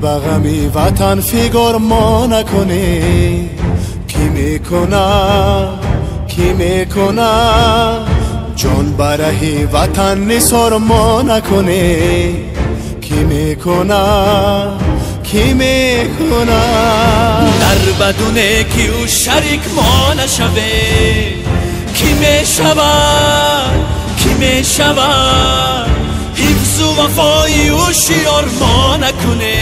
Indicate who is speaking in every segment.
Speaker 1: به غمی وطن فکر ما نکنه. کی میکنه جان برای وطن نثار ما نکنه. کی میکنه
Speaker 2: در بدونه که او شریک ما نشوه. کی میشود حفظ و وفای او شیار ما نکنه.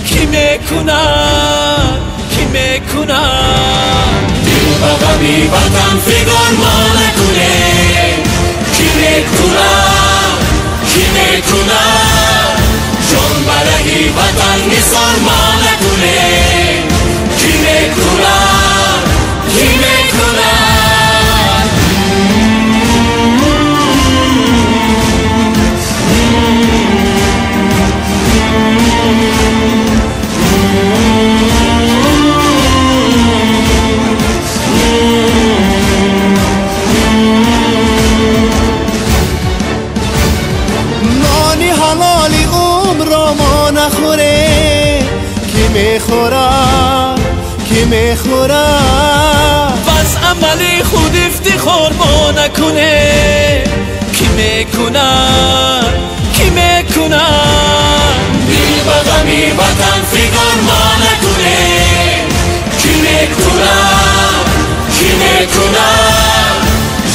Speaker 2: کی میکنه
Speaker 3: دل به غمی وطن فکر ما نکنه. کی میکنه جان برای وطن نثار ما نکنه. کی میکنه
Speaker 1: حلالی عمر ما نخوره. کی میخوره
Speaker 2: بس عملی خود افتخار ما نکنه. کی میکنه
Speaker 3: دل به غمی وطن فکر ما نکنه. کی میکنه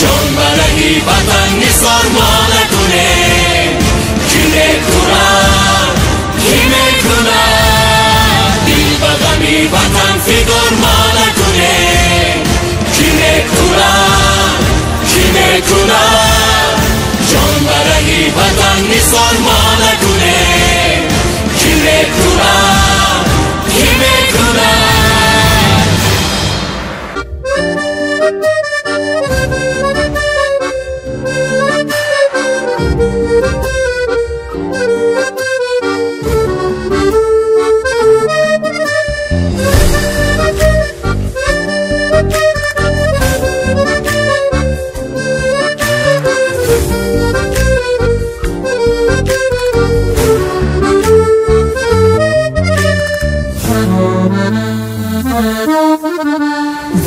Speaker 3: جان برای وطن نثار ما نکنه. کی میکنه دل به غمی وطن فکر ما نکنه. کی میکنه جان برای وطن نثار ما نکنه. کی میکنه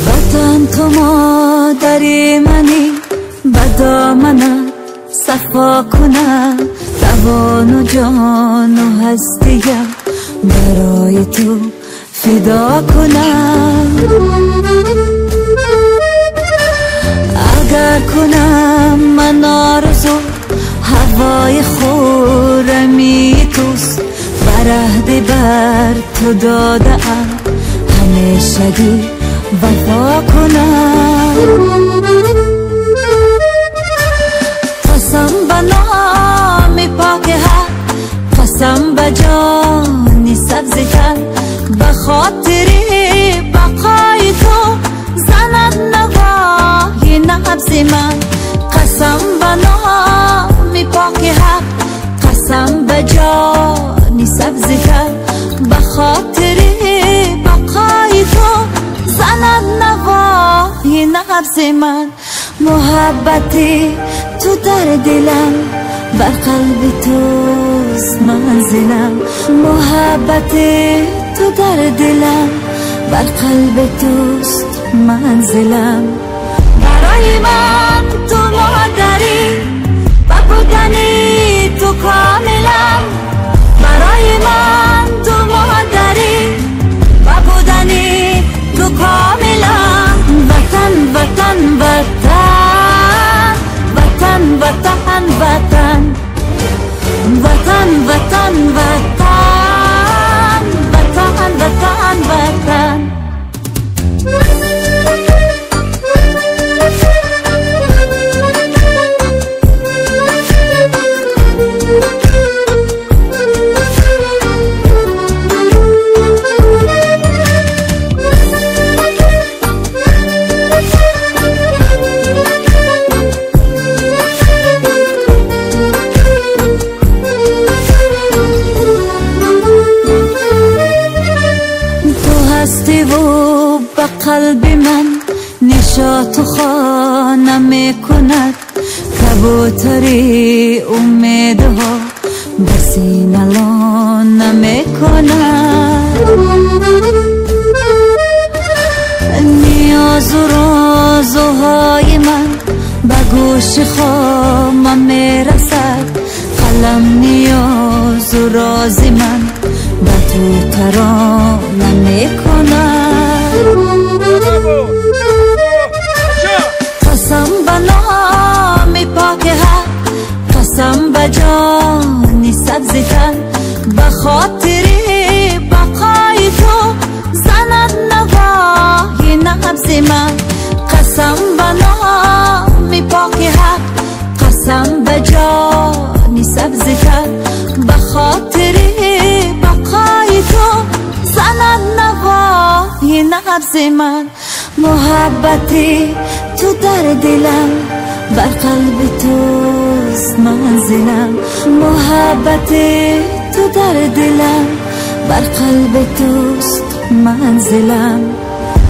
Speaker 4: وطن تو مادری منی، به دامنت صفا کنم. روان و جان و هستیم برای تو فدا کنم. اگر کنم من آرزو هوای خورمی توست. برهده بر تو دادم همیشگی وفا کنم. قسم به نام پاک حق، قسم به جانی سبز تن، به خاطر بقای تو زند نوای نبض من. قسم به نام پاک حق، قسم به جانی سبز تن، به خاطر بقای تو زند نوای نبض من. محبتی تو در دلم، بر قلب توست منزلم. محبتی تو در دلم، بر قلب توست منزلم. برای من تو مادری، و بودنی تو کاملم. برای من تو مادری، و بودنی تو کاملم. وطن وطن وطن وطن وطن وطن وطن وطن وطن وطن وطن. و به قلب من نشاط و خانه میکند. کبوتری امیدها به سینه لانه میکند. گوش خامم میرسد قلم نیاز و راز من به تو ترانه میکند قسم به نام پاک حق قسم به جان سبز تن به خاطر بقای تو زند نوای نبض من قسم به نام پاک حق قسم به جان سبز تن به خاطر بقای تو زند نوای نبض من محبتی تو در دلم بر قلب توست منزلم محبتی تو در دلم بر قلب توست منزلم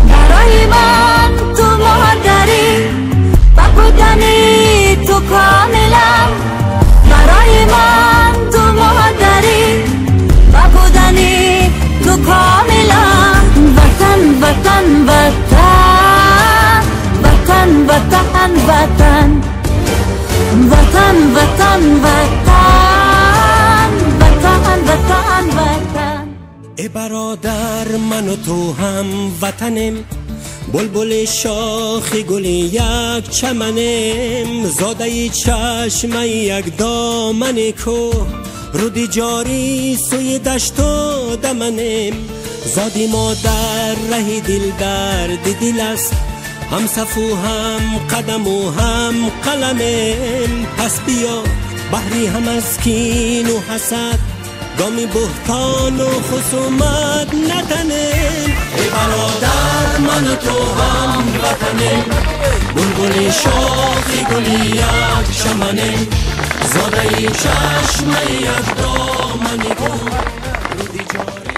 Speaker 4: برای من تو مادری و بودنی تو کاملم برای من تو مادری و بودنی تو کاملم وطن وطن وطن وطن وطن وطن وطن وطن وطن وطن وطن
Speaker 2: ای برادر من و تو هم وطنم بلبل شاخی گل یک چمنم زاده چشم یک دامن کو رودی جاری سوی دشت و دمنم زادی ما در ره دل درد دل است هم صفو هم قدم و هم قلمم پس بیا بحری هم از کین و حسد گامی بهتان و خصومت نتنم ای برادر من و تو هم وطنم بلبل شاخی گل یک چمنم زاده چشم یک دامن کو رودی جاری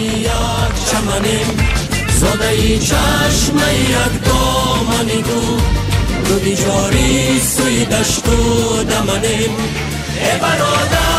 Speaker 2: یک چمنم زاده چشم یک دامنی گو رو بیجاری سوی دشت و دمنم ای برادر